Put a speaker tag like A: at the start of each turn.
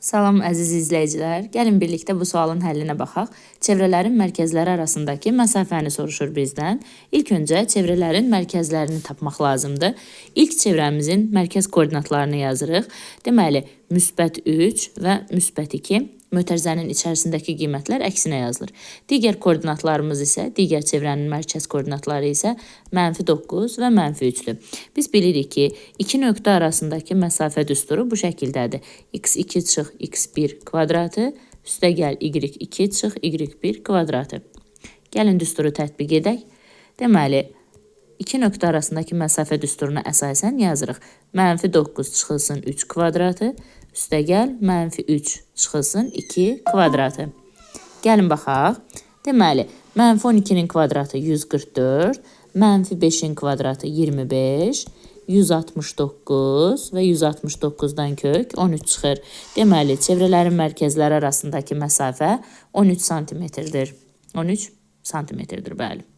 A: Salam əziz izləyicilər. Gəlin birlikdə bu sualın həllinə baxaq. Çevrələrin mərkəzləri arasındakı məsafəni soruşur bizdən. İlk öncə çevrələrin mərkəzlərini tapmaq lazımdır. İlk çevrəmizin mərkəz koordinatlarını yazırıq. Deməli, müsbət 3 və müsbət 2 mötərizənin içərisindəki qiymətlər əksinə yazılır. Digər koordinatlarımız isə, digər çevrənin mərkəz koordinatları isə -9 və -3-dür. Biz bilirik ki, iki nöqtə arasındakı məsafə düsturu bu şəkildədir. x2 çıx x1 kvadratı, üstəgəl y2 çıx y1 kvadratı. Gəlin düsturu tətbiq edək. Deməli, iki nöqtə arasındakı məsafə düsturuna əsasən yazırıq. -9 çıxılsın 3 kvadratı, üstəgəl -3 çıxılsın 2 kvadratı. Gəlin baxaq. Deməli, -12-nin kvadratı 144, -5-in kvadratı 25, 169 və 169-dan kök 13 çıxır. Deməli, çevrələrin mərkəzləri arasındakı məsafə 13 santimetrdir. 13 santimetrdir, bəli.